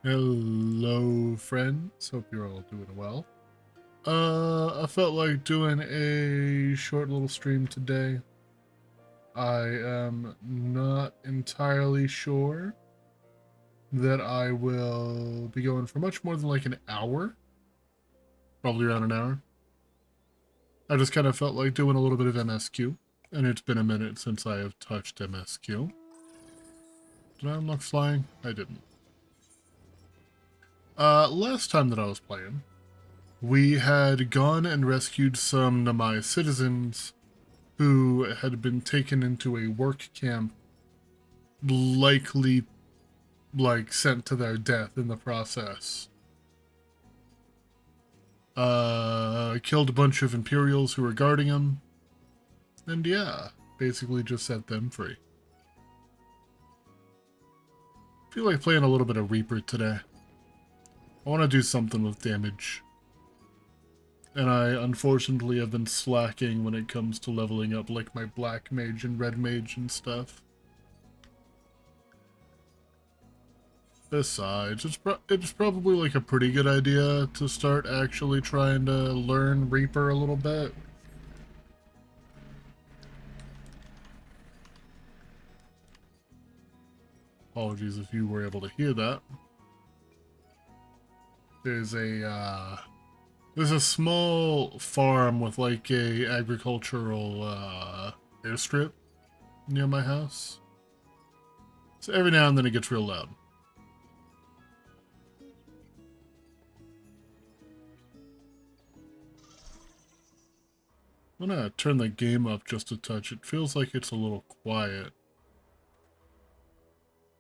Hello, friends. Hope you're all doing well. I felt like doing a short little stream today. I am not entirely sure that I will be going for much more than like an hour. Probably around an hour. I just kind of felt like doing a little bit of MSQ, and it's been a minute since I have touched MSQ. Did I unlock flying? I didn't. Last time that I was playing, we had gone and rescued some Namai citizens who had been taken into a work camp, likely, sent to their death in the process. Killed a bunch of Imperials who were guarding them, and yeah, basically just set them free. Feel like playing a little bit of Reaper today. I want to do something with damage. And I unfortunately have been slacking when it comes to leveling up like my black mage and red mage and stuff. Besides, it's probably like a pretty good idea to start actually trying to learn Reaper a little bit. Apologies if you were able to hear that. There's a small farm with like a agricultural airstrip near my house. So every now and then it gets real loud. I'm gonna turn the game up just a touch. It feels like it's a little quiet.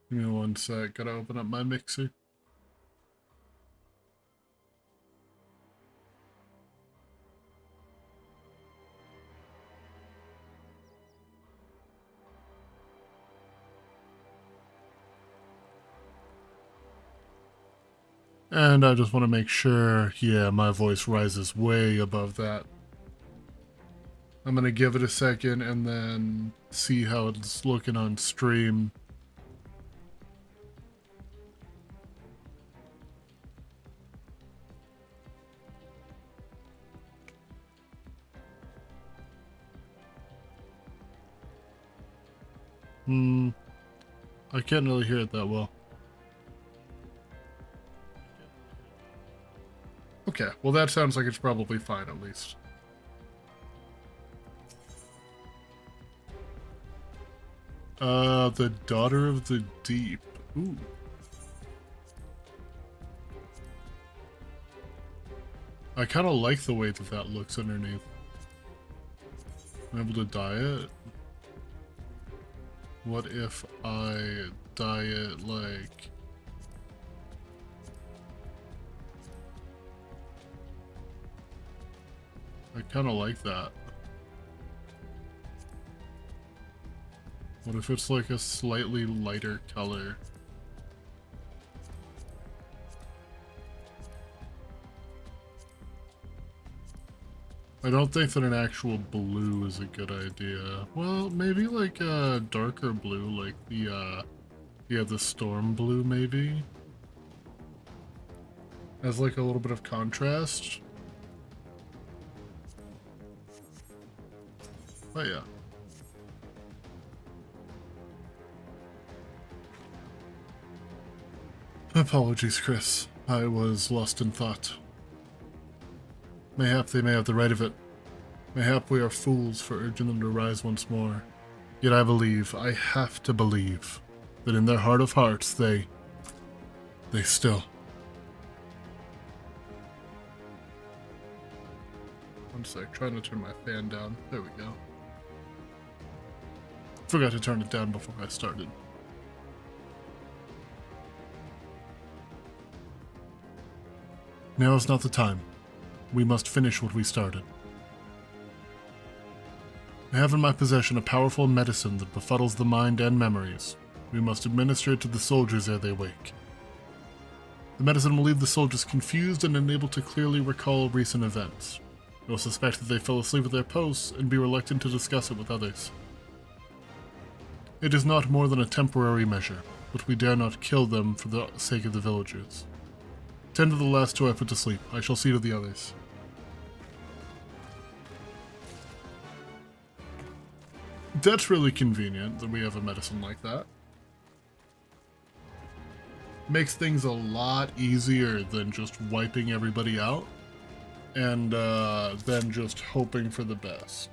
Give me one sec. Gotta open up my mixer. And I just want to make sure, yeah, my voice rises way above that. I'm going to give it a second and then see how it's looking on stream. I can't really hear it that well. Okay, well that sounds like it's probably fine at least. The Daughter of the Deep. Ooh. I kind of like the way that that looks underneath. I'm able to dye it. What if I dye it like... I kind of like that. What if it's like a slightly lighter color? I don't think that an actual blue is a good idea. Well, maybe like a darker blue, like the storm blue maybe? As like a little bit of contrast. Oh yeah. Apologies, Chris. I was lost in thought. Mayhap they may have the right of it. Mayhap we are fools for urging them to rise once more. Yet I believe, I have to believe, that in their heart of hearts they still... One sec, trying to turn my fan down. There we go. Forgot to turn it down before I started. Now is not the time. We must finish what we started. I have in my possession a powerful medicine that befuddles the mind and memories. We must administer it to the soldiers ere they wake. The medicine will leave the soldiers confused and unable to clearly recall recent events. They will suspect that they fell asleep at their posts and be reluctant to discuss it with others. It is not more than a temporary measure. but we dare not kill them for the sake of the villagers. Tend to the last two I put to sleep. I shall see to the others. That's really convenient that we have a medicine like that. Makes things a lot easier than just wiping everybody out and then just hoping for the best.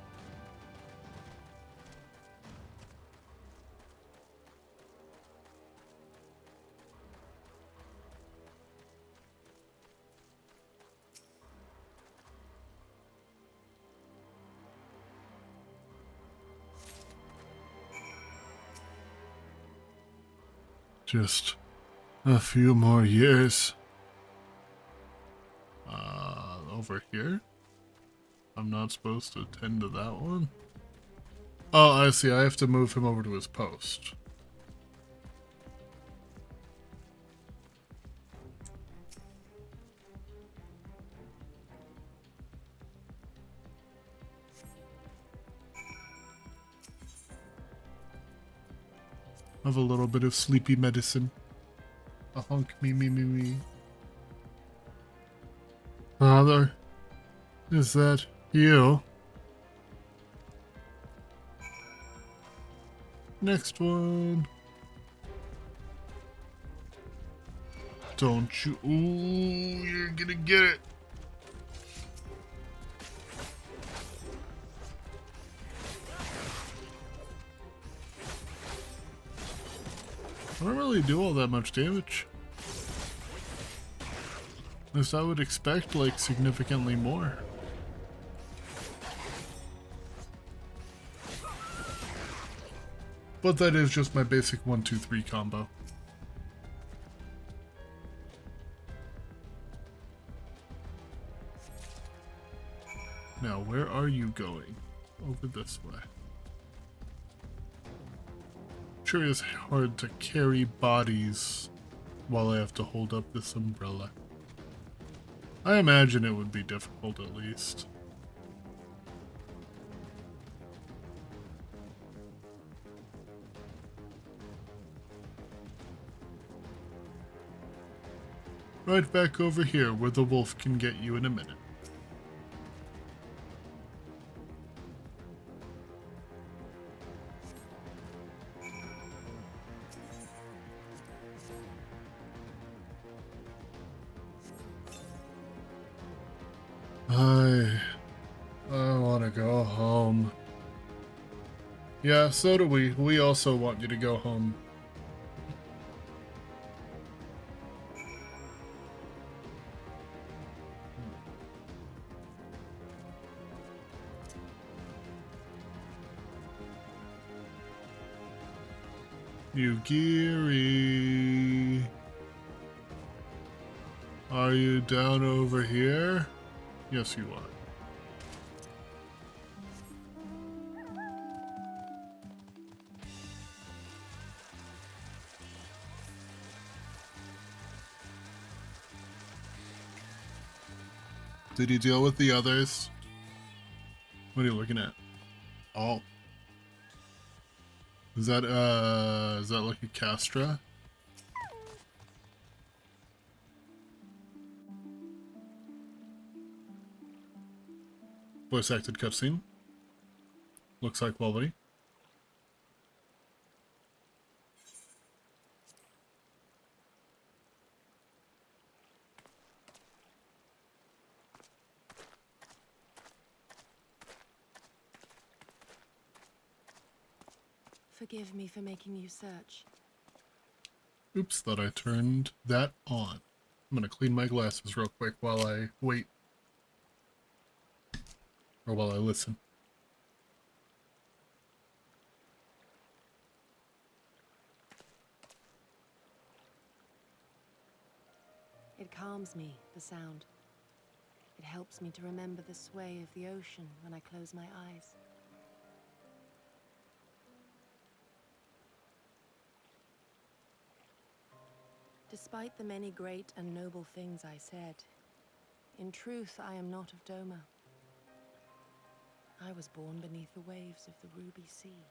Just a few more years. Over here? I'm not supposed to tend to that one? Oh, I see. I have to move him over to his post. Have a little bit of sleepy medicine. A hunk me. Father, is that you? Next one. Don't you? Ooh, you're gonna get it. I don't really do all that much damage. At least I would expect, like, significantly more. But that is just my basic 1-2-3 combo. Now, where are you going? Over this way. Sure is hard to carry bodies while I have to hold up this umbrella. I imagine it would be difficult at least. Right back over here where the wolf can get you in a minute. I want to go home. Yeah, so do we. We also want you to go home. Yugiri. Are you down over here? Yes, you are. Did you deal with the others? What are you looking at? Oh. Is that like a Castra? Voice acted cutscene. Looks like quality. Forgive me for making you search. Oops, thought I turned that on. I'm gonna clean my glasses real quick while I wait. Or while I listen. It calms me, the sound. It helps me to remember the sway of the ocean when I close my eyes. Despite the many great and noble things I said, in truth I am not of Doma. I was born beneath the waves of the Ruby Sea.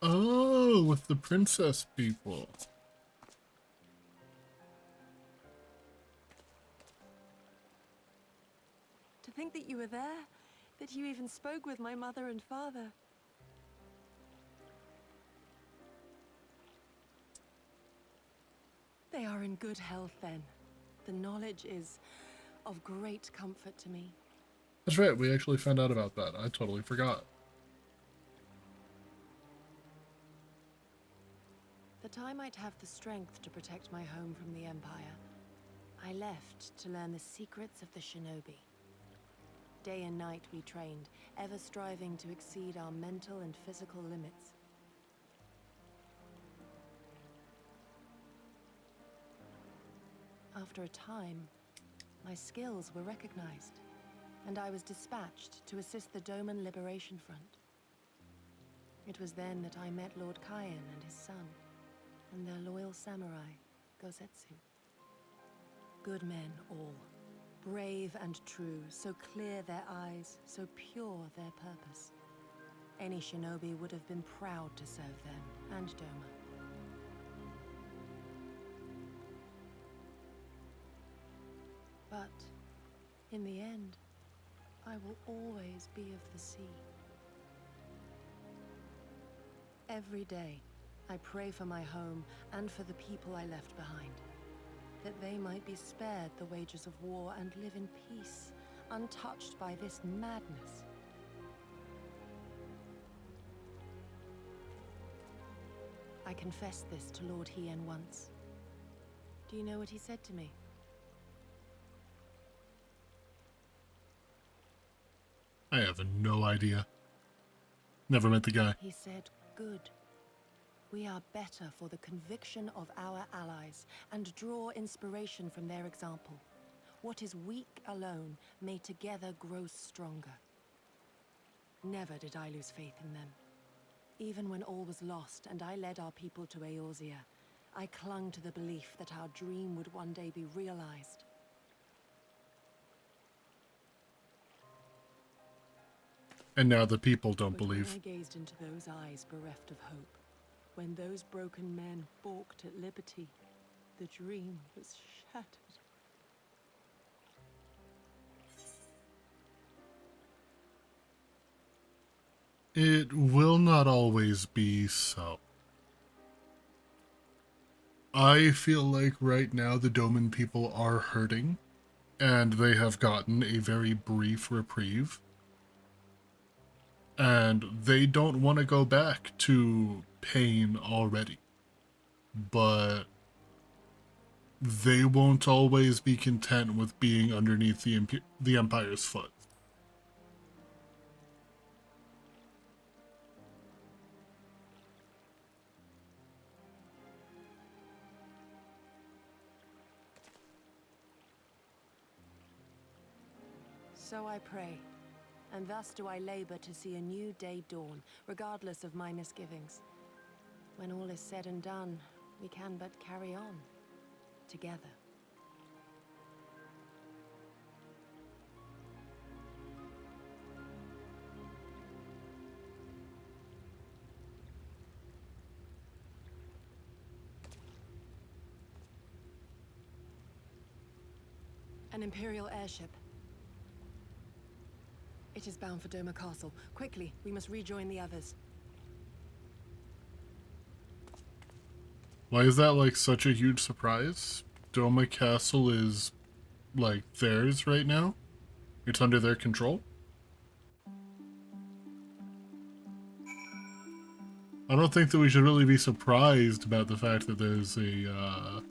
Oh, with the princess people. To think that you were there, that you even spoke with my mother and father. They are in good health then. The knowledge is of great comfort to me. That's right, we actually found out about that. I totally forgot. That I might have the strength to protect my home from the Empire, I left to learn the secrets of the shinobi. Day and night we trained, ever striving to exceed our mental and physical limits. After a time, my skills were recognized, and I was dispatched to assist the Doman Liberation Front. It was then that I met Lord Kyan and his son, and their loyal samurai, Gosetsu. Good men all, brave and true, so clear their eyes, so pure their purpose. Any shinobi would have been proud to serve them and Doma. But in the end, I will always be of the sea. Every day, I pray for my home and for the people I left behind, that they might be spared the wages of war and live in peace, untouched by this madness. I confessed this to Lord Hien once. Do you know what he said to me? I have no idea. Never met the guy. He said, "Good. We are better for the conviction of our allies, and draw inspiration from their example. What is weak alone may together grow stronger." Never did I lose faith in them. Even when all was lost and I led our people to Eorzea, I clung to the belief that our dream would one day be realized. And now the people don't But believe. when I gazed into those eyes bereft of hope, when those broken men balked at liberty, the dream was shattered. It will not always be so. I feel like right now the Doman people are hurting, and they have gotten a very brief reprieve. And they don't want to go back to pain already. But they won't always be content with being underneath the Empire's foot. So I pray, and thus do I labor to see a new day dawn, regardless of my misgivings. When all is said and done, we can but carry on, together. An Imperial airship. It is bound for Doma Castle. Quickly, we must rejoin the others. Why is that like such a huge surprise? Doma Castle is like theirs right now? It's under their control? I don't think that we should really be surprised about the fact that there's a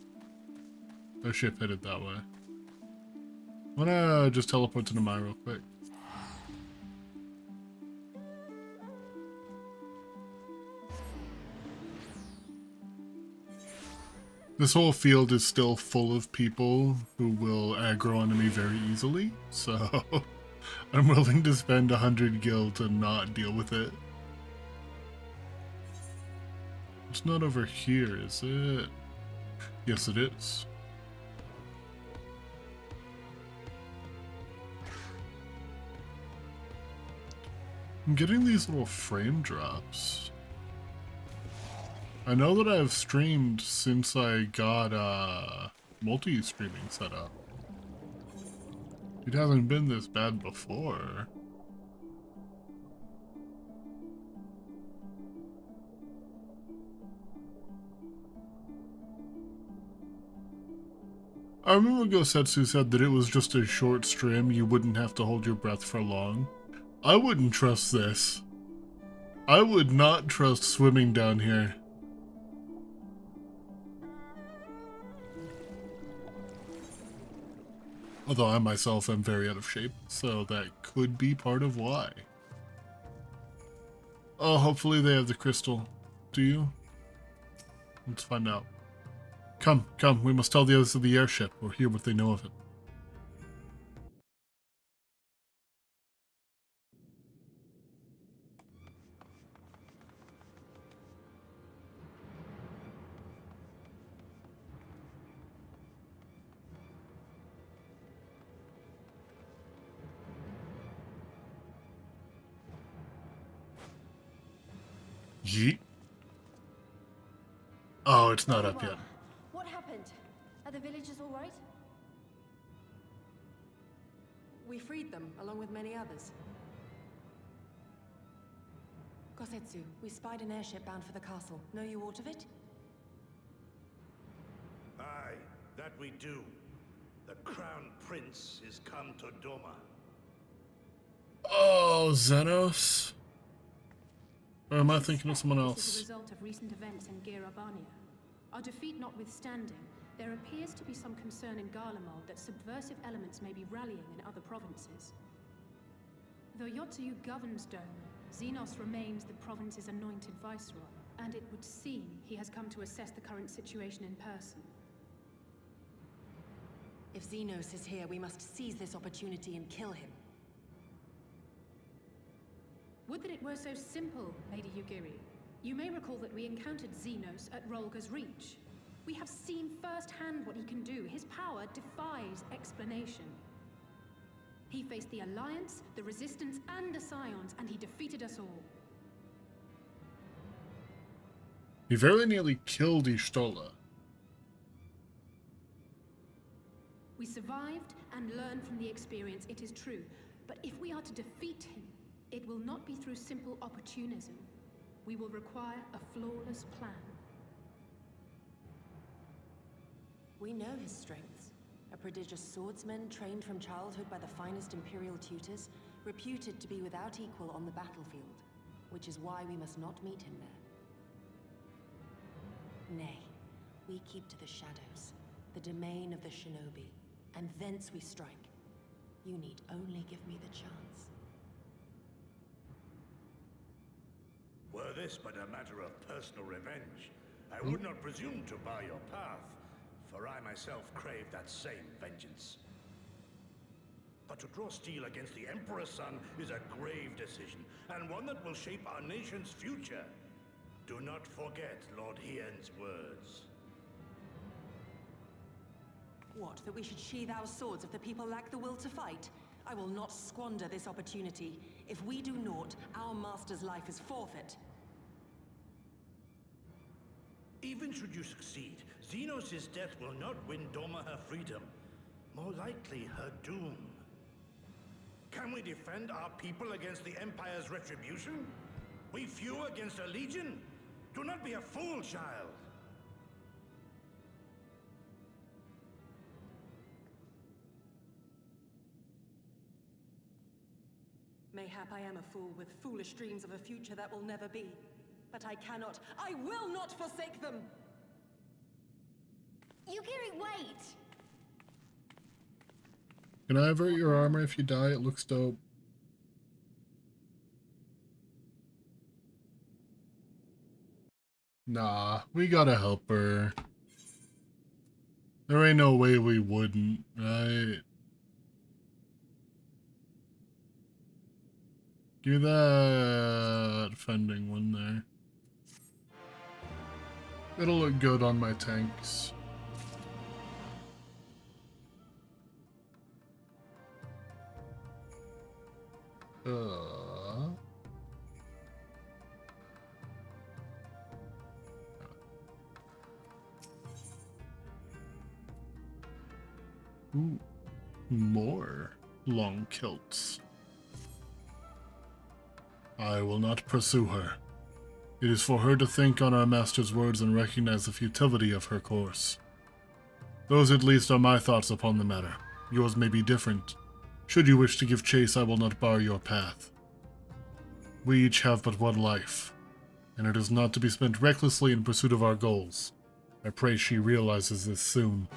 ship headed that way. I'm gonna just teleport to Namai real quick. This whole field is still full of people who will aggro onto me very easily, so I'm willing to spend 100 gil to not deal with it. It's not over here, is it? Yes, it is. I'm getting these little frame drops. I know that I've streamed since I got multi-streaming set up. It hasn't been this bad before. I remember Gosetsu said that it was just a short stream, you wouldn't have to hold your breath for long. I wouldn't trust this. I would not trust swimming down here. Although I myself am very out of shape, so that could be part of why. Oh, hopefully they have the crystal. Do you? Let's find out. Come, come, we must tell the others of the airship, or hear what they know of it. Yeet. Oh, it's not up yet. What happened? Are the villagers all right? We freed them, along with many others. Kosetsu, we spied an airship bound for the castle. Know you aught of it? Aye, that we do. The Crown Prince is come to Doma. Oh, Xenos? Or am I thinking of someone This is else? a result of recent events in Girabania. Our defeat notwithstanding, there appears to be some concern in Garlemald that subversive elements may be rallying in other provinces. Though Yotsuyu governs Doma, Xenos remains the province's anointed viceroy, and it would seem he has come to assess the current situation in person. If Xenos is here, we must seize this opportunity and kill him. Would that it were so simple, Lady Yugiri. You may recall that we encountered Xenos at Rolga's Reach. We have seen firsthand what he can do. His power defies explanation. He faced the Alliance, the Resistance, and the Scions, and he defeated us all. He very nearly killed Ishtola. We survived and learned from the experience, it is true. But if we are to defeat him, it will not be through simple opportunism. We will require a flawless plan. We know his strengths. A prodigious swordsman trained from childhood by the finest Imperial tutors, reputed to be without equal on the battlefield, which is why we must not meet him there. Nay, we keep to the shadows, the domain of the shinobi, and thence we strike. You need only give me the chance. Were this but a matter of personal revenge, I would not presume to bar your path, for I myself crave that same vengeance. But to draw steel against the Emperor's son is a grave decision, and one that will shape our nation's future. Do not forget Lord Hien's words. What, that we should sheathe our swords if the people lack the will to fight? I will not squander this opportunity. If we do naught, our master's life is forfeit. Even should you succeed, Xenos' death will not win Doma her freedom. More likely, her doom. Can we defend our people against the Empire's retribution? We few against a legion? Do not be a fool, child! Mayhap I am a fool with foolish dreams of a future that will never be. But I cannot, I will not forsake them! Yugiri, wait! Can I avert your armor if you die? It looks dope. Nah, we gotta help her. There ain't no way we wouldn't, right? Give that fending one there. It'll look good on my tanks. Ooh, more long kilts. I will not pursue her. It is for her to think on our master's words and recognize the futility of her course. Those at least are my thoughts upon the matter. Yours may be different. Should you wish to give chase, I will not bar your path. We each have but one life, and it is not to be spent recklessly in pursuit of our goals. I pray she realizes this soon.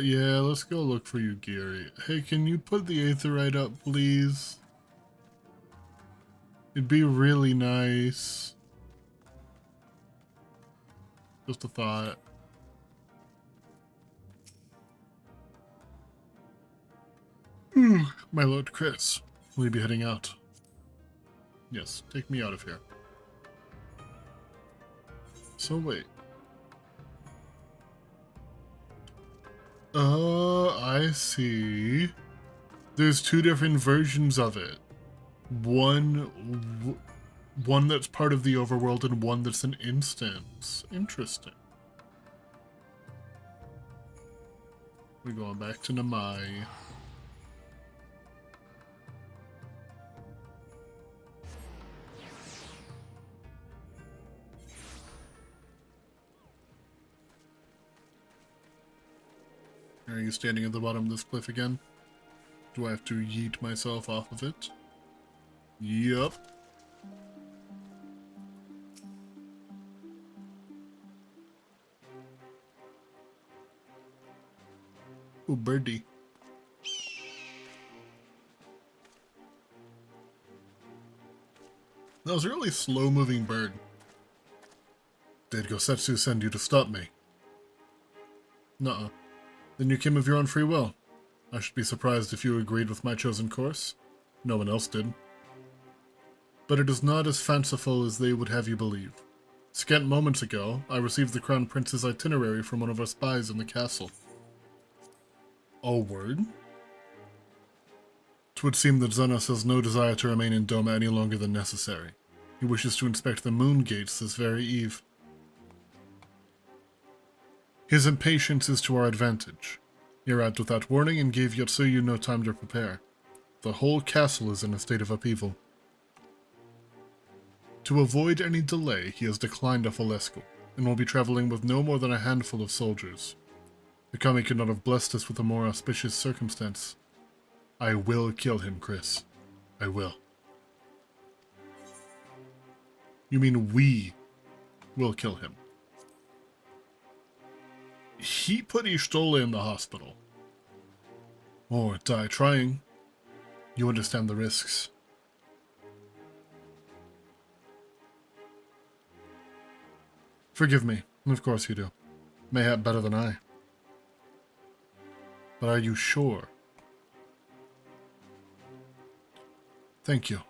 Yeah, let's go look for you, Gary. Hey, can you put the aetherite up, please? It'd be really nice. Just a thought. My Lord Chris, will you be heading out? Yes, take me out of here. So wait. I see. There's two different versions of it. One that's part of the overworld and one that's an instance. Interesting. We're going back to Namai. Are you standing at the bottom of this cliff again? Do I have to yeet myself off of it? Yup. Ooh, birdie. That was a really slow-moving bird. Did Gosetsu send you to stop me? Nuh-uh. Then you came of your own free will. I should be surprised if you agreed with my chosen course. No one else did. But it is not as fanciful as they would have you believe. Scant moments ago, I received the Crown Prince's itinerary from one of our spies in the castle. Oh, word? 'Twould seem that Zenos has no desire to remain in Doma any longer than necessary. He wishes to inspect the moon gates this very eve. His impatience is to our advantage. He arrived without warning and gave Yotsuyu no time to prepare. The whole castle is in a state of upheaval. To avoid any delay, he has declined a Falesco, and will be traveling with no more than a handful of soldiers. The Kami could not have blessed us with a more auspicious circumstance. I will kill him, Chris. I will. You mean we will kill him? He put Ishtola in the hospital. Or die trying. You understand the risks. Forgive me. Of course you do. Mayhap better than I. But are you sure? Thank you.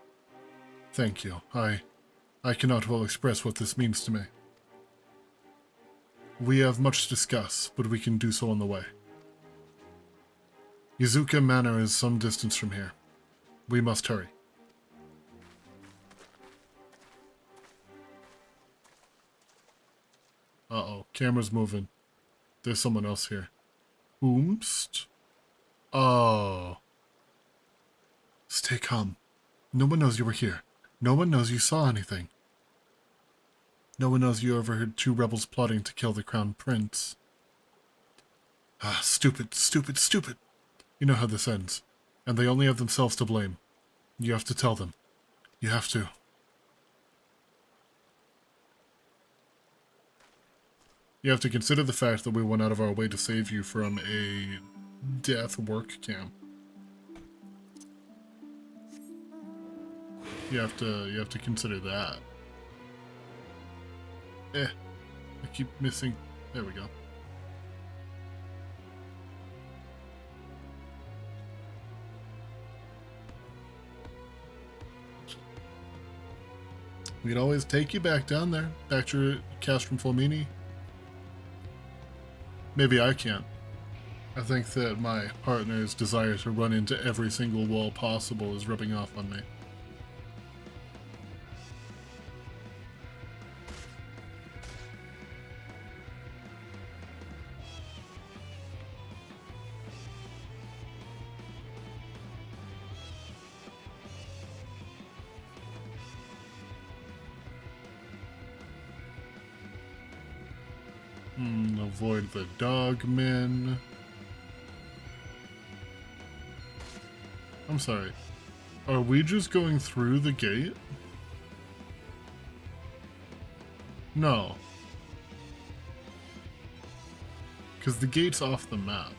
Thank you. I cannot well express what this means to me. We have much to discuss, but we can do so on the way. Yuzuka Manor is some distance from here. We must hurry. Uh-oh, camera's moving. There's someone else here. Whomst? Oh. Stay calm. No one knows you were here. No one knows you saw anything. No one knows you overheard two rebels plotting to kill the Crown Prince. Ah, stupid, stupid, stupid. You know how this ends. And they only have themselves to blame. You have to tell them. You have to. You have to consider the fact that we went out of our way to save you from a death work camp. You have to consider that. I keep missing. There we go. We can always take you back down there, back to your Castrum Flamini. Maybe I can't. I think that my partner's desire to run into every single wall possible is rubbing off on me. Avoid the dogmen. I'm sorry. Are we just going through the gate? No. Because the gate's off the map.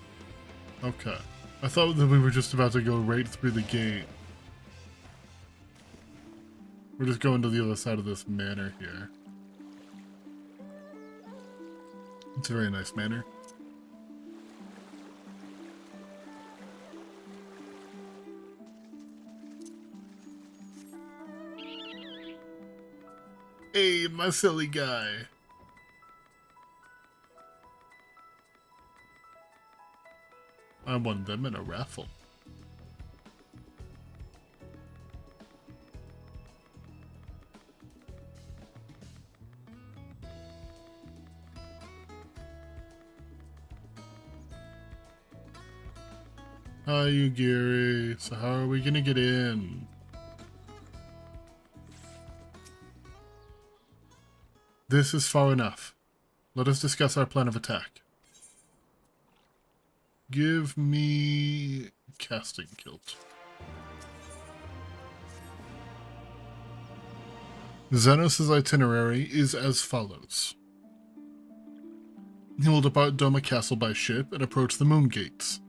Okay. I thought that we were just about to go right through the gate. We're just going to the other side of this manor here. It's a very nice manor. Hey, my silly guy. I won them in a raffle. Hi, you Gary. So how are we gonna get in? This is far enough. Let us discuss our plan of attack. Give me casting kilt. Xenos' itinerary is as follows. He will depart Doma Castle by ship and approach the Moon Gates.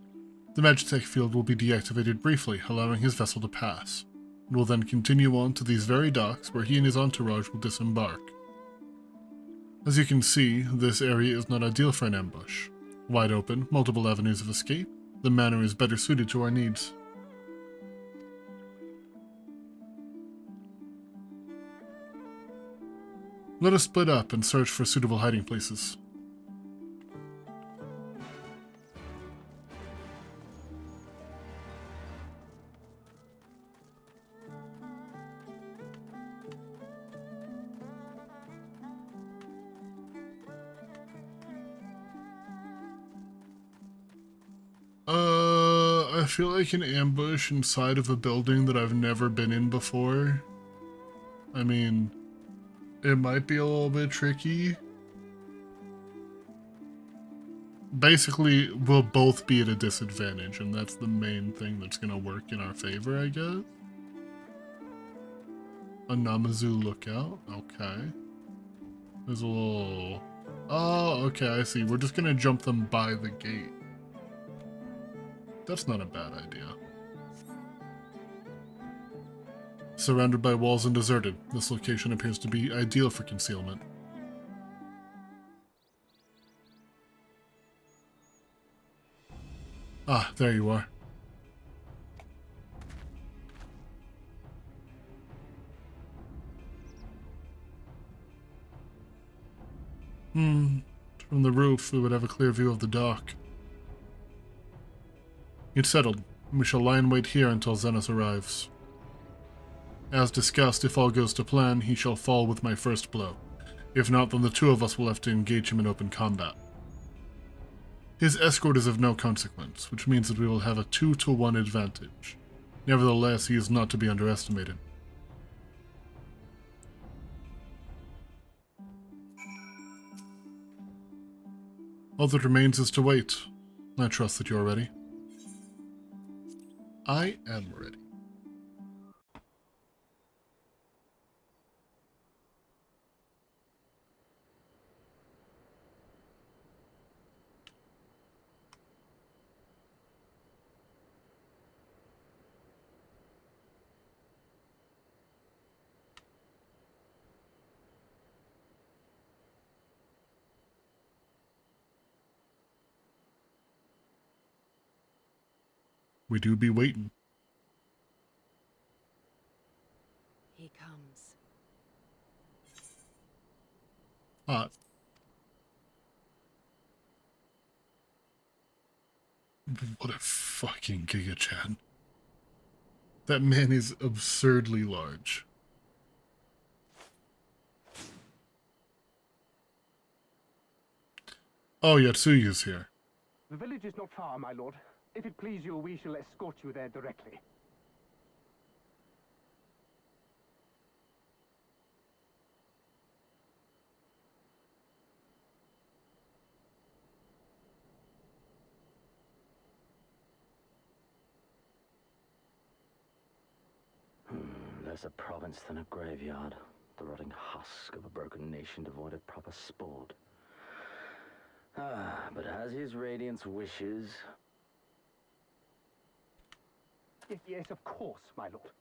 The Magitech field will be deactivated briefly, allowing his vessel to pass. It will then continue on to these very docks where he and his entourage will disembark. As you can see, this area is not ideal for an ambush. Wide open, multiple avenues of escape, the manor is better suited to our needs. Let us split up and search for suitable hiding places. I feel like an ambush inside of a building that I've never been in before. I mean, it might be a little bit tricky. Basically, we'll both be at a disadvantage, and that's the main thing that's gonna work in our favor, I guess. A Namazu lookout, okay. There's a little... Oh, okay, I see. We're just gonna jump them by the gate. That's not a bad idea. Surrounded by walls and deserted, this location appears to be ideal for concealment. Ah, there you are. From the roof, we would have a clear view of the dock. It's settled. We shall lie in wait here until Xenos arrives. As discussed, if all goes to plan, he shall fall with my first blow. If not, then the two of us will have to engage him in open combat. His escort is of no consequence, which means that we will have a 2-to-1 advantage. Nevertheless, he is not to be underestimated. All that remains is to wait. I trust that you are ready. I am ready. We do be waiting. He comes. What a fucking Giga Chan. That man is absurdly large. Oh, Yatsuyu's here. The village is not far, my lord. If it please you, we shall escort you there directly. less a province than a graveyard. The rotting husk of a broken nation devoid of proper sport. Ah, but as his radiance wishes... Yes, of course, my lord.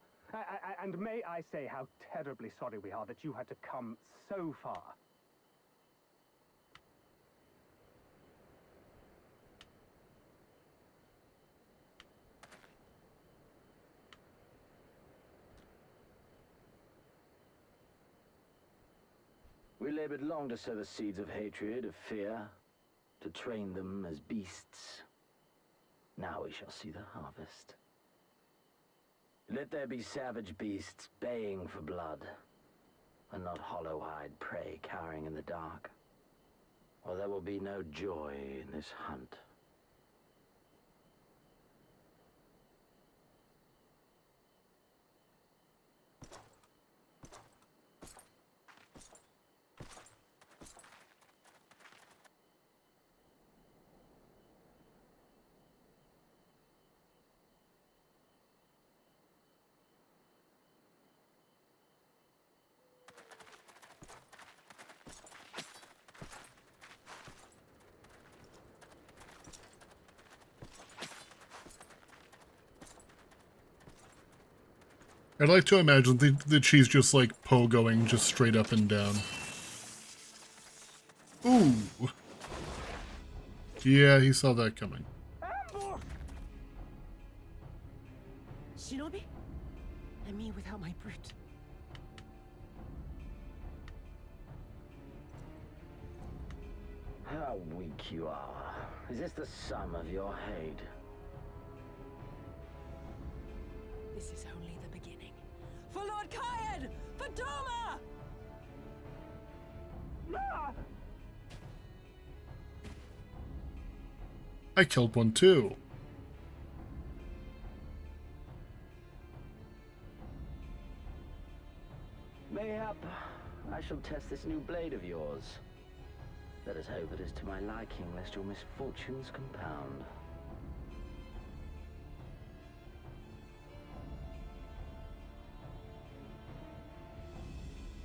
And may I say how terribly sorry we are that you had to come so far. We labored long to sow the seeds of hatred, of fear, to train them as beasts. Now we shall see the harvest. Let there be savage beasts baying for blood, and not hollow-eyed prey cowering in the dark. Or there will be no joy in this hunt. I'd like to imagine that she's just like pogoing just straight up and down. Ooh. Yeah, he saw that coming. Shinobi? And me without my brute. How weak you are. Is this the sum of your hate? This is only the beginning. For Lord Kyan! For Doma! I killed one too. Mayhap I shall test this new blade of yours. Let us hope it is to my liking, lest your misfortunes compound.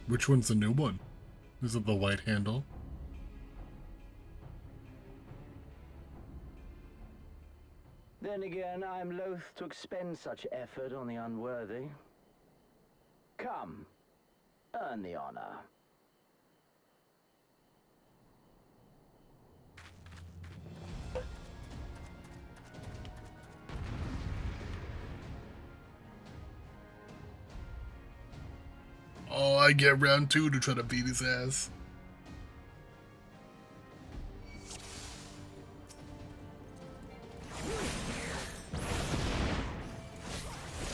Which one's the new one? Is it the white handle? Then again, I am loath to expend such effort on the unworthy. Come, earn the honor. Oh, I get round two to try to beat his ass.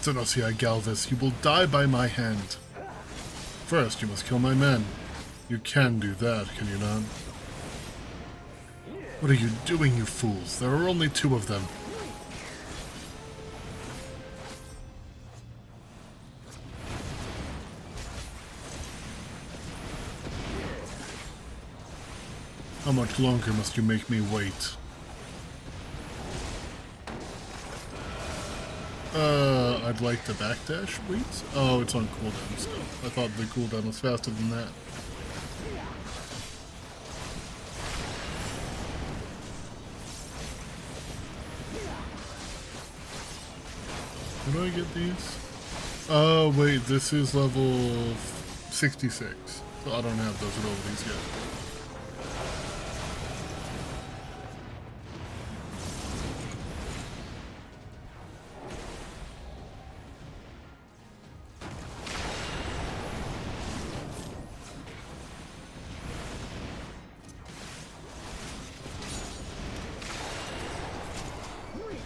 Zenosia Galvis, you will die by my hand. First, you must kill my men. You can do that, can you not? What are you doing, you fools? There are only two of them. How much longer must you make me wait? I'd like to backdash, please? Oh, it's on cooldown still. I thought the cooldown was faster than that. How do I get these? Oh, wait, this is level 66. So I don't have those abilities yet.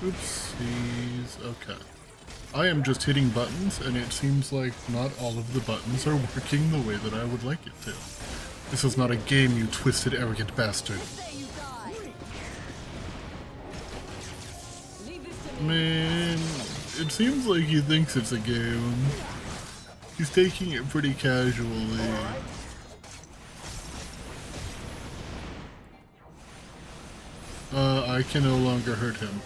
Oopsies. Okay. I am just hitting buttons, and it seems like not all of the buttons are working the way that I would like it to. This is not a game, you twisted, arrogant bastard. Man, it seems like he thinks it's a game. He's taking it pretty casually. I can no longer hurt him.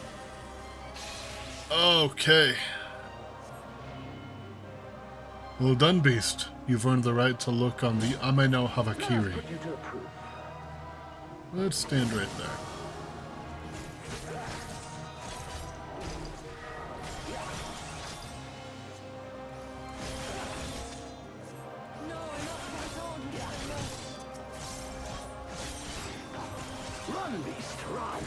Well done, Beast. You've earned the right to look on the Ame no Havakiri. Put you to a proof. Let's stand right there. Run, beast, run!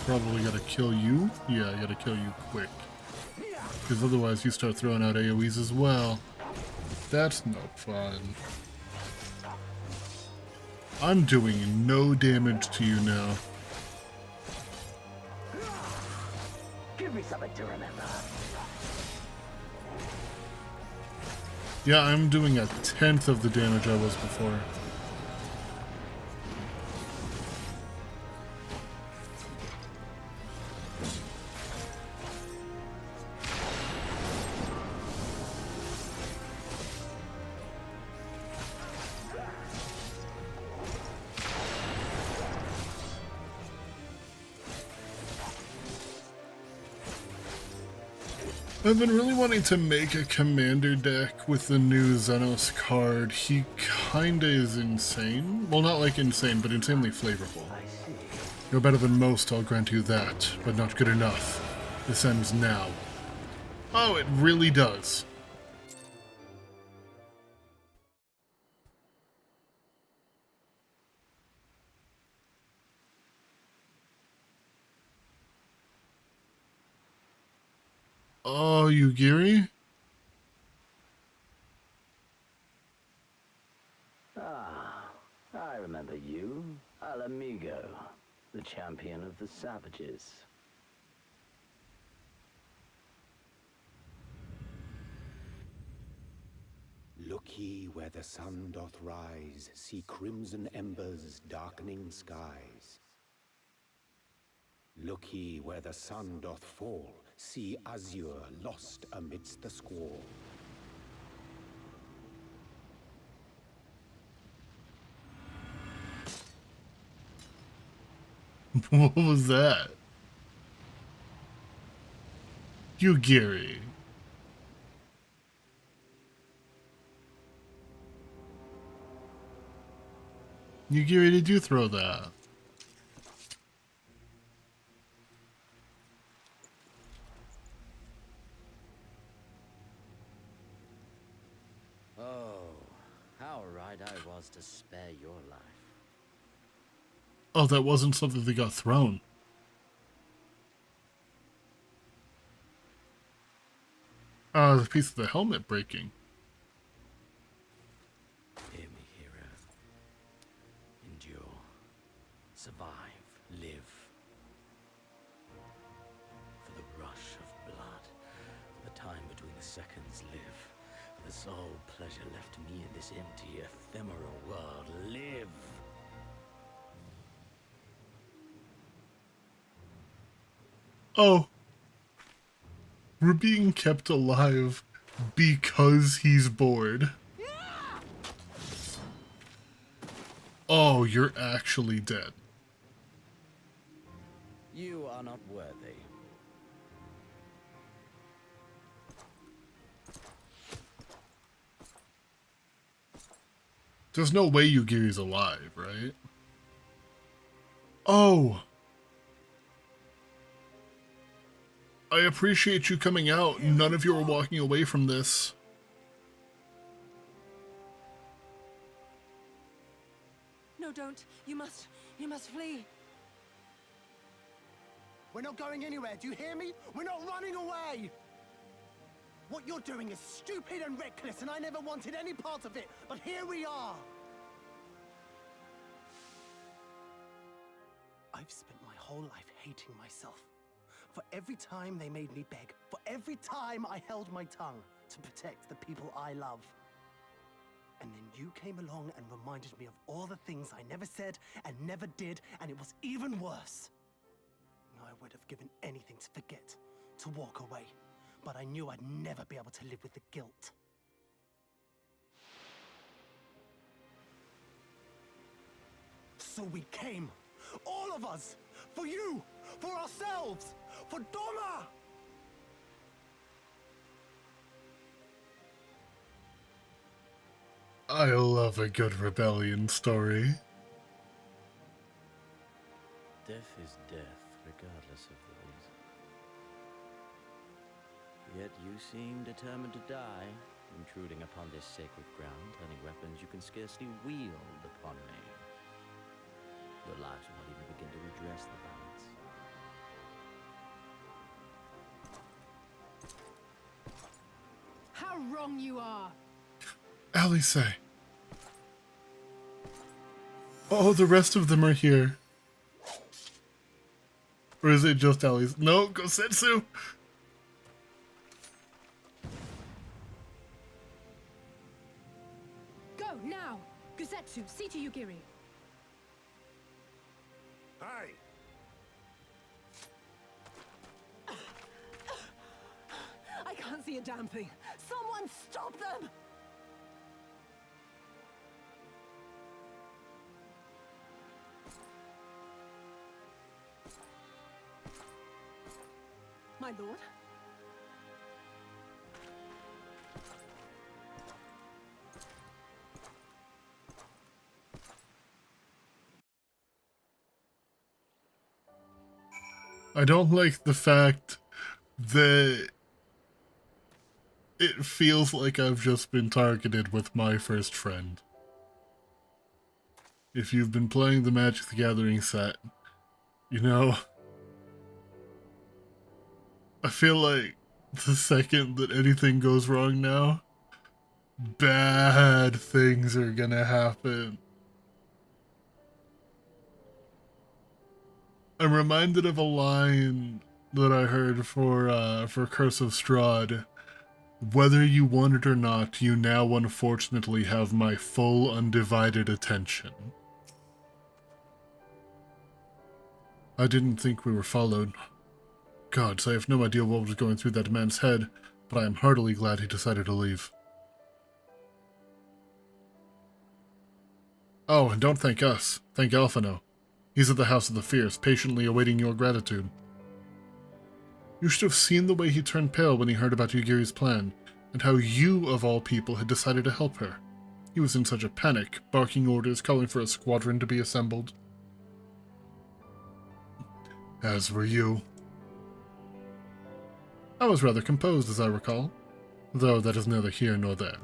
Probably gotta kill you. Yeah, I gotta kill you quick. Because otherwise you start throwing out AoEs as well. That's no fun. I'm doing no damage to you now. Give me something to remember. Yeah, I'm doing 1/10 of the damage I was before. I've been really wanting to make a commander deck with the new Xenos card. He kinda is insane. Well, not like insane, but insanely flavorful. I see. You're better than most, I'll grant you that, but not good enough. This ends now. Oh, it really does. Oh, Yugiri? Ah, I remember you. Al Amigo, the champion of the savages. Look ye where the sun doth rise, see crimson embers darkening skies. Look ye where the sun doth fall, see azure lost amidst the squall. What was that? Yugiri. Yugiri, did you throw that? Oh, how right I was to spare your life. Oh, that wasn't something that got thrown. The piece of the helmet breaking. Hear me, hero. Endure. Survive. Live. For the rush of blood. For the time between the seconds, live. For the sole pleasure left me in this empty, ephemeral world, live. Oh. We're being kept alive because he's bored. Oh, you're actually dead. You are not worthy. There's no way Yugiri's alive, right? Oh! I appreciate you coming out. None of you are walking away from this. No, don't. You must flee. We're not going anywhere, do you hear me? We're not running away! What you're doing is stupid and reckless, and I never wanted any part of it, but here we are! I've spent my whole life hating myself. For every time they made me beg, for every time I held my tongue to protect the people I love. And then you came along and reminded me of all the things I never said and never did, and it was even worse. I would have given anything to forget, to walk away, but I knew I'd never be able to live with the guilt. So we came, all of us, For you! For ourselves! For Doma! I love a good rebellion story. Death is death, regardless of the reason. Yet you seem determined to die, intruding upon this sacred ground, turning weapons you can scarcely wield upon me. Your lives will not even begin to redress the balance. How wrong you are! Alice. Oh, the rest of them are here. Or is it just Alice? No, Gosetsu! Go, now! Guzetsu, see to Yugiri. Aye. I can't see a damn thing. Someone stop them! My lord? I don't like the fact that it feels like I've just been targeted with my first friend. If you've been playing the Magic the Gathering set, you know, I feel like the second that anything goes wrong now, bad things are gonna happen. I'm reminded of a line that I heard for Curse of Strahd. Whether you want it or not, you now unfortunately have my full undivided attention. I didn't think we were followed. Gods, I have no idea what was going through that man's head, but I am heartily glad he decided to leave. Oh, and don't thank us. Thank Alphino. He's at the House of the Fierce, patiently awaiting your gratitude. You should have seen the way he turned pale when he heard about Yugiri's plan, and how you, of all people, had decided to help her. He was in such a panic, barking orders, calling for a squadron to be assembled. As were you. I was rather composed, as I recall, though that is neither here nor there.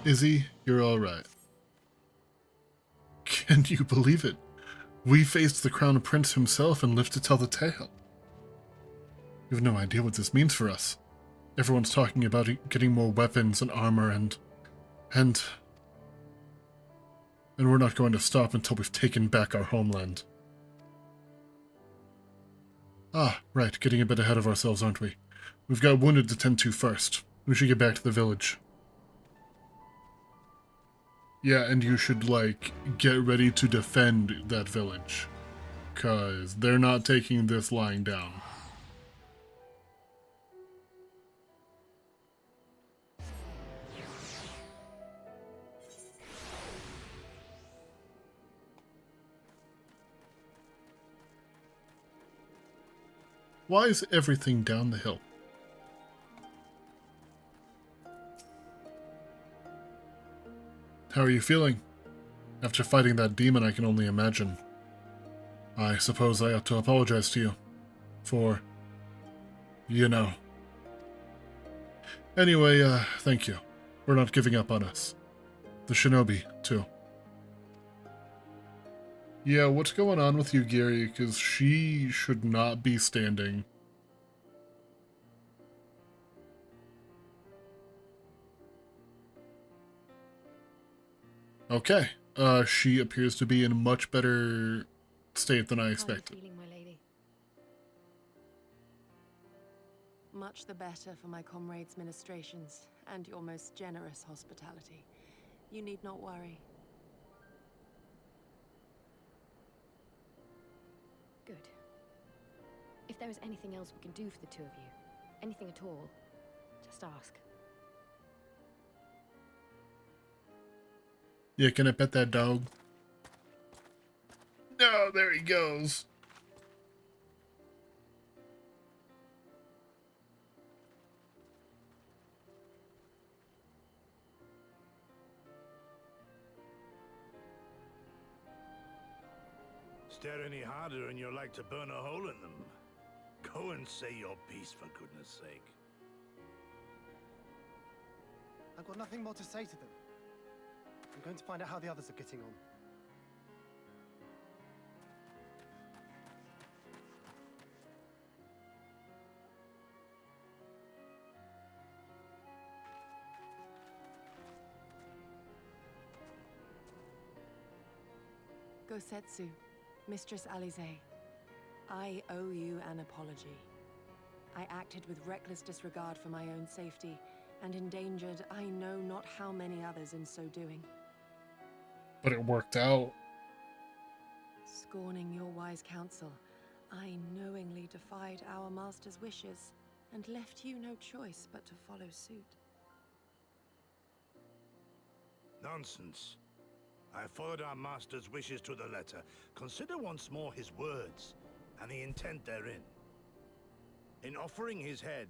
Izzy, you're all right. Can you believe it? We faced the Crown Prince himself and lived to tell the tale. You have no idea what this means for us. Everyone's talking about getting more weapons and armor and we're not going to stop until we've taken back our homeland. Ah, right, getting a bit ahead of ourselves, aren't we? We've got wounded to tend to first. We should get back to the village. Yeah, and you should, get ready to defend that village. 'Cause they're not taking this lying down. Why is everything down the hill? How are you feeling? After fighting that demon, I can only imagine. I suppose I ought to apologize to you. For... you know. Anyway, thank you. We're not giving up on us. The shinobi, too. Yeah, what's going on with Yugiri? Because she should not be standing. Okay. She appears to be in a much better state than I expected. How are you feeling, my lady? Much the better for my comrades' ministrations and your most generous hospitality. You need not worry. Good. If there is anything else we can do for the two of you, anything at all, just ask. Yeah, can I pet that dog? No, there he goes. Stare any harder and you're like to burn a hole in them. Go and say your piece, for goodness sake. I've got nothing more to say to them. I'm going to find out how the others are getting on. Gosetsu, Mistress Alize, I owe you an apology. I acted with reckless disregard for my own safety, and endangered I know not how many others in so doing. But it worked out. Scorning your wise counsel, I knowingly defied our master's wishes, and left you no choice but to follow suit. Nonsense. I followed our master's wishes to the letter. Consider once more his words, and the intent therein. In offering his head,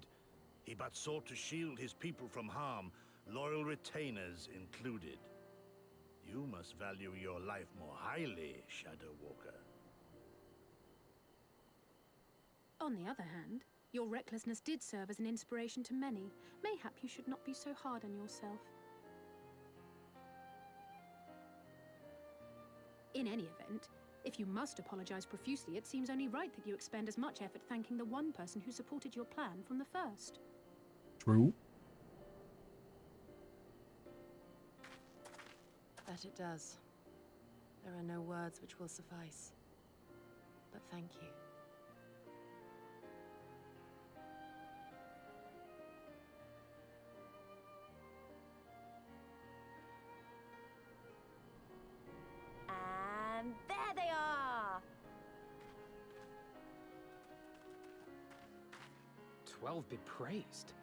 he but sought to shield his people from harm, loyal retainers included. You must value your life more highly, Shadow Walker. On the other hand, your recklessness did serve as an inspiration to many. Mayhap you should not be so hard on yourself. In any event, if you must apologize profusely, it seems only right that you expend as much effort thanking the one person who supported your plan from the first. True. That it does. There are no words which will suffice. But thank you. And there they are! 12 be praised.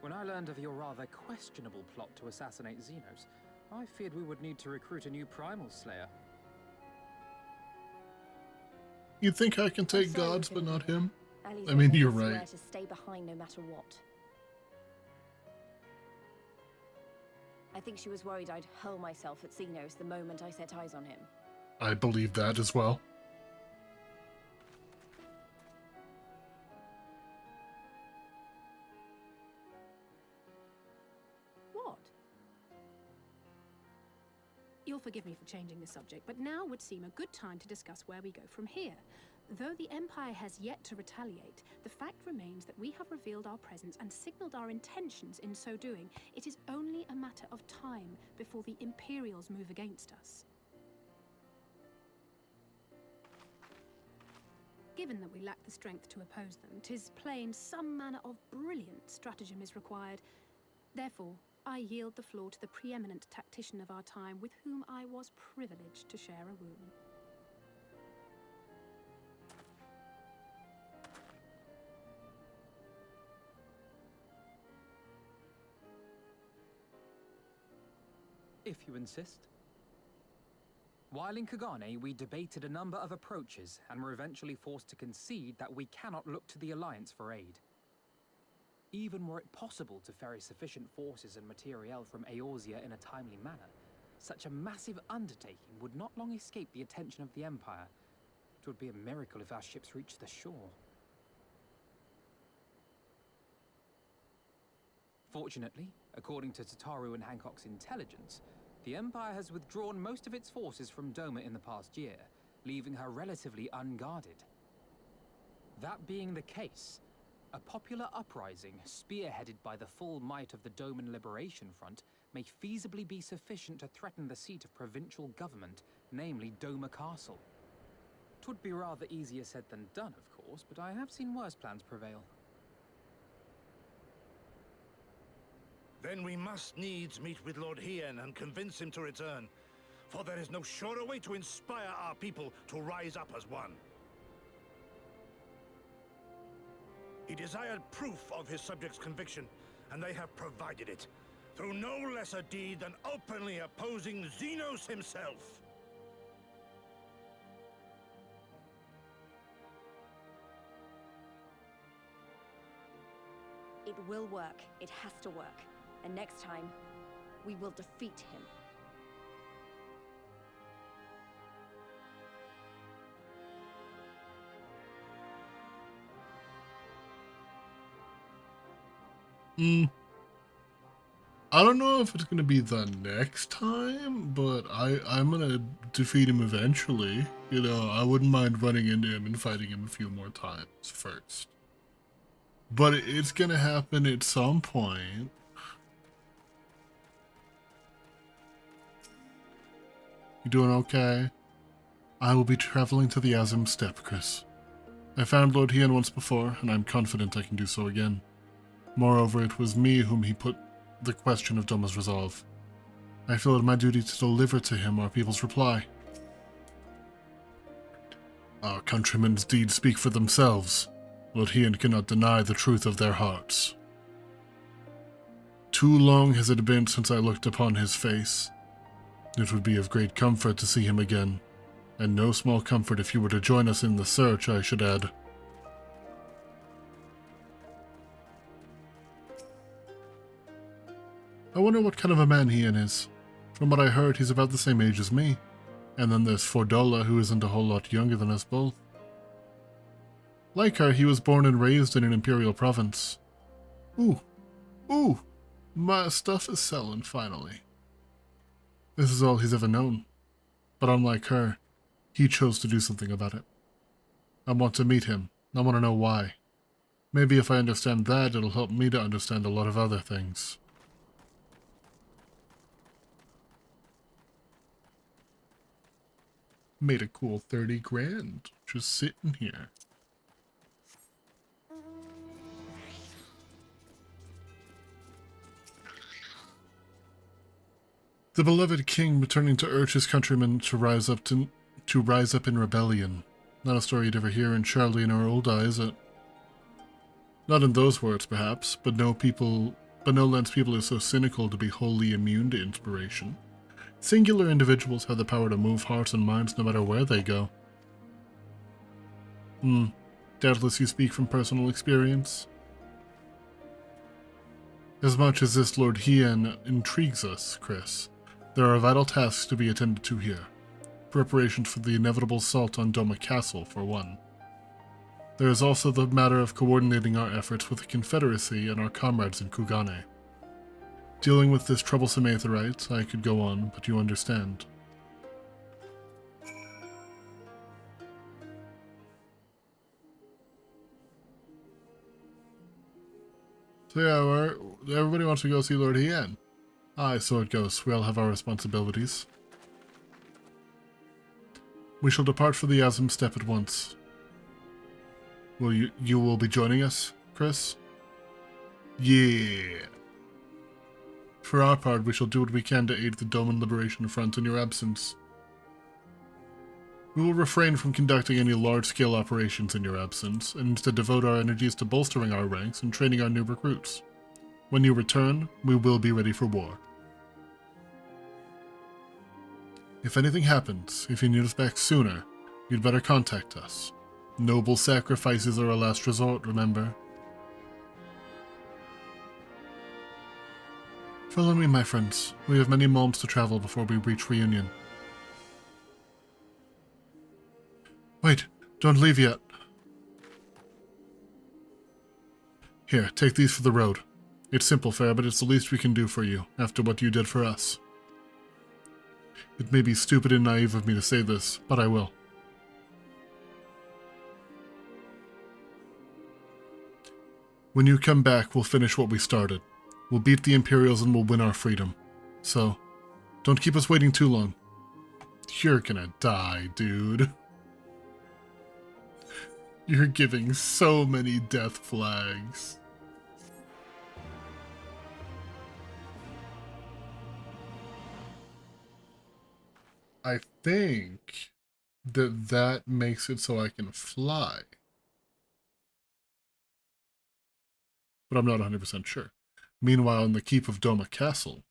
When I learned of your rather questionable plot to assassinate Xenos, I feared we would need to recruit a new Primal Slayer. You think I can take I'm sorry gods, we but couldn't not do it. him? Alize I mean, made you're us swear right. to stay behind no matter what. I think she was worried I'd hurl myself at Xenos the moment I set eyes on him. I believe that as well. What? You'll forgive me for changing the subject, but now would seem a good time to discuss where we go from here. Though the Empire has yet to retaliate, the fact remains that we have revealed our presence and signaled our intentions in so doing. It is only a matter of time before the Imperials move against us. Given that we lack the strength to oppose them, 'tis plain some manner of brilliant stratagem is required. Therefore, I yield the floor to the preeminent tactician of our time, with whom I was privileged to share a room. If you insist. While in Kagane, we debated a number of approaches and were eventually forced to concede that we cannot look to the Alliance for aid. Even were it possible to ferry sufficient forces and materiel from Eorzea in a timely manner, such a massive undertaking would not long escape the attention of the Empire. It would be a miracle if our ships reached the shore. Fortunately, according to Tataru and Hancock's intelligence, the Empire has withdrawn most of its forces from Doma in the past year, leaving her relatively unguarded. That being the case, a popular uprising, spearheaded by the full might of the Doman Liberation Front, may feasibly be sufficient to threaten the seat of provincial government, namely Doma Castle. 'Twould be rather easier said than done, of course, but I have seen worse plans prevail. Then we must needs meet with Lord Hien and convince him to return, for there is no surer way to inspire our people to rise up as one. He desired proof of his subjects' conviction, and they have provided it. through no less a deed than openly opposing Xenos himself. It will work. It has to work. And next time, we will defeat him. I don't know if it's gonna be the next time, but I'm gonna defeat him eventually. You know, I wouldn't mind running into him and fighting him a few more times first. But it's gonna happen at some point. You doing okay? I will be traveling to the Azim Steppe, Chris. I found Lord Hien once before, and I'm confident I can do so again. Moreover, it was me whom he put the question of Doma's resolve. I feel it my duty to deliver to him our people's reply. Our countrymen's deeds speak for themselves. Lord Hien cannot deny the truth of their hearts. Too long has it been since I looked upon his face. It would be of great comfort to see him again, and no small comfort if you were to join us in the search, I should add. I wonder what kind of a man Hien is. From what I heard, he's about the same age as me. And then there's Fordola, who isn't a whole lot younger than us both. Like her, he was born and raised in an imperial province. Ooh, my stuff is selling finally. This is all he's ever known. But unlike her, he chose to do something about it. I want to meet him. I want to know why. Maybe if I understand that, it'll help me to understand a lot of other things. Made a cool 30 grand just sitting here. The beloved king returning to urge his countrymen to rise up in rebellion. Not a story you'd ever hear in Charlie and Erolda, is it? Not in those words, perhaps, but no lens people are so cynical to be wholly immune to inspiration. Singular individuals have the power to move hearts and minds no matter where they go. Doubtless you speak from personal experience. As much as this Lord Hien intrigues us, Chris, there are vital tasks to be attended to here. Preparations for the inevitable assault on Doma Castle, for one. There is also the matter of coordinating our efforts with the Confederacy and our comrades in Kugane. Dealing with this troublesome Aetherite, I could go on, but you understand. So yeah, everybody wants to go see Lord Hien. Aye, so it goes. We all have our responsibilities. We shall depart for the Azim Steppe at once. You will be joining us, Chris? Yeah. For our part, we shall do what we can to aid the Doman Liberation Front in your absence. We will refrain from conducting any large-scale operations in your absence, and instead devote our energies to bolstering our ranks and training our new recruits. When you return, we will be ready for war. If anything happens, if you need us back sooner, you'd better contact us. Noble sacrifices are a last resort, remember? Follow me, my friends. We have many malms to travel before we reach Reunion. Wait, don't leave yet. Here, take these for the road. It's simple fare, but it's the least we can do for you, after what you did for us. It may be stupid and naive of me to say this, but I will. When you come back, we'll finish what we started. We'll beat the Imperials and we'll win our freedom. So, don't keep us waiting too long. You're gonna die, dude. You're giving so many death flags. I think that makes it so I can fly. But I'm not 100% sure. Meanwhile, in the keep of Doma Castle,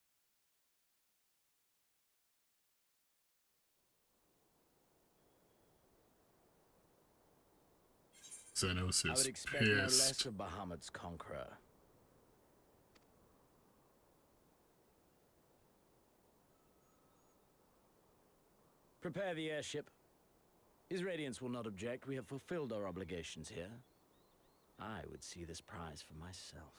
Xenos I would is expect no less pissed. of Bahamut's conqueror. Prepare the airship. His Radiance will not object. We have fulfilled our obligations here. I would see this prize for myself.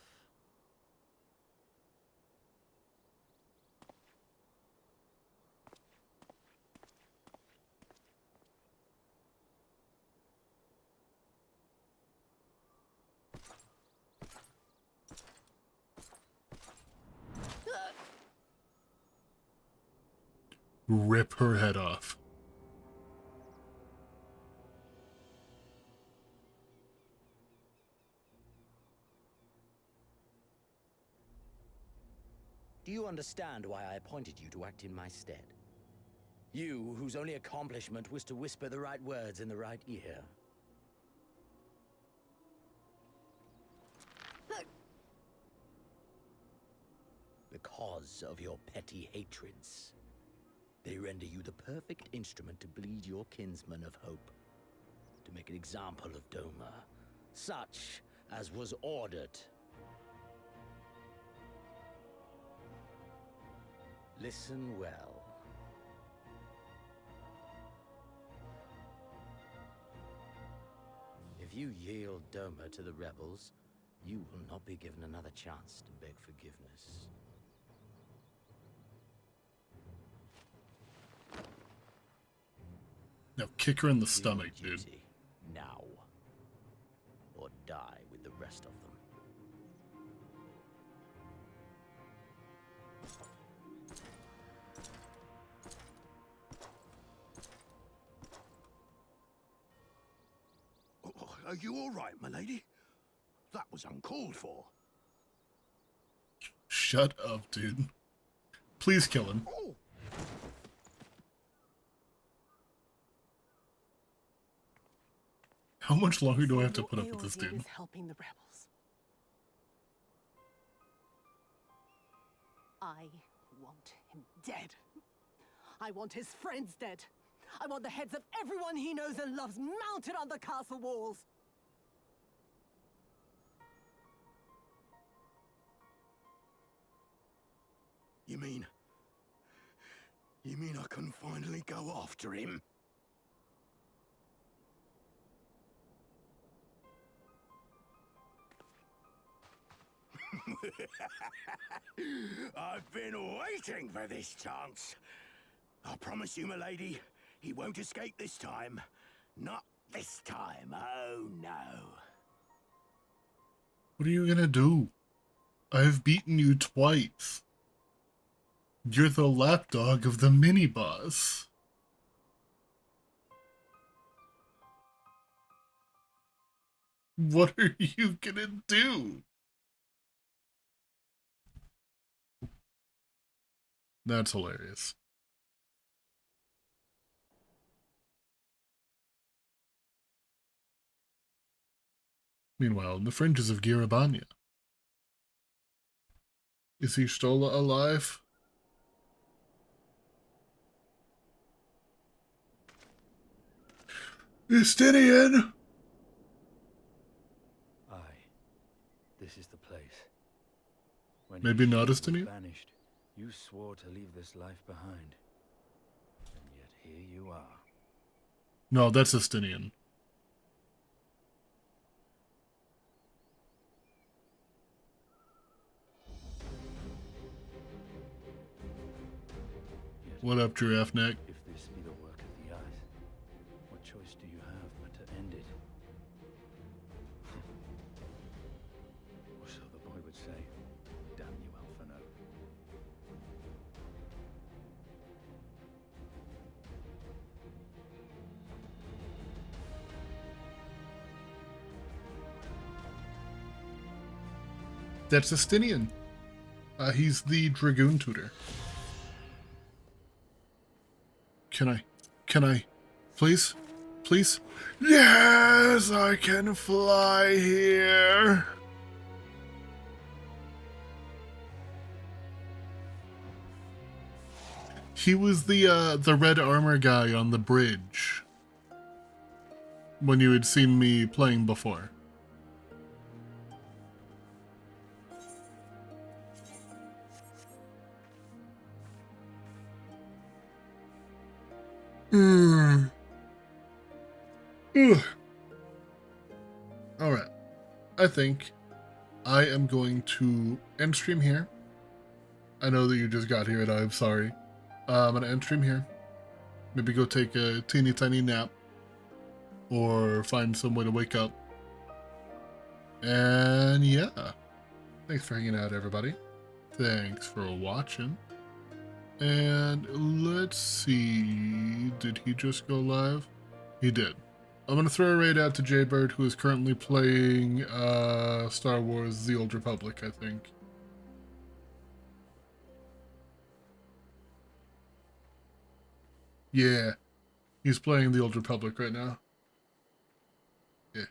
Rip her head off. Do you understand why I appointed you to act in my stead? You, whose only accomplishment was to whisper the right words in the right ear. Because of your petty hatreds. They render you the perfect instrument to bleed your kinsman of hope. To make an example of Doma, such as was ordered. Listen well. If you yield Doma to the rebels, you will not be given another chance to beg forgiveness. Now kick her in the Do stomach, your dude. duty now, or die with the rest of them. Are you all right, my lady? That was uncalled for. Shut up, dude. Please kill him. Oh. How much longer do I have to Your put up with this Eorzeal dude? is helping the rebels. I want him dead. I want his friends dead. I want the heads of everyone he knows and loves mounted on the castle walls. You mean I can finally go after him? I've been waiting for this chance. I promise you, my lady, he won't escape this time. Not this time, oh no. What are you gonna do? I've beaten you twice. You're the lapdog of the mini-boss. What are you gonna do? That's hilarious. Meanwhile, in the fringes of Girabanya. Is he still alive? Justinian! Aye, this is the place. When Maybe his not shield was Justinian? banished, you swore to leave this life behind. And yet here you are. No, that's Justinian. What up, giraffe neck? If this be the work of the eyes, what choice do you have but to end it? Or so the boy would say. Damn you, Alphino. That's Justinian. He's the Dragoon Tutor. Can I, please? Please? Yes, I can fly here. He was the red armor guy on the bridge when you had seen me playing before. Alright. I think I am going to end stream here. I know that you just got here and I'm sorry. I'm going to end stream here. Maybe go take a teeny tiny nap. Or find some way to wake up. And yeah. Thanks for hanging out, everybody. Thanks for watching. And let's see. Did he just go live? He did. I'm going to throw a raid out to Jaybird, who is currently playing Star Wars The Old Republic, I think. Yeah. He's playing The Old Republic right now. Yeah.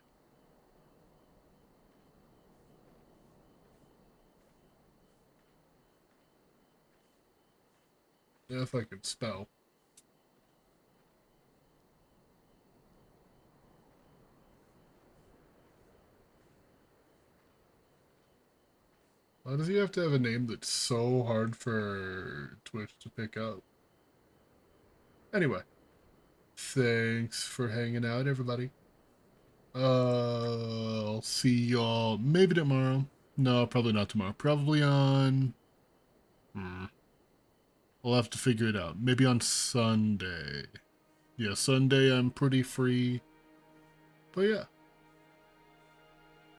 Yeah, if I could spell. Why does he have to have a name that's so hard for Twitch to pick up? Anyway, thanks for hanging out, everybody. I'll see y'all maybe tomorrow. No, probably not tomorrow. Probably on... I'll have to figure it out. Maybe on Sunday. Yeah, Sunday I'm pretty free. But yeah.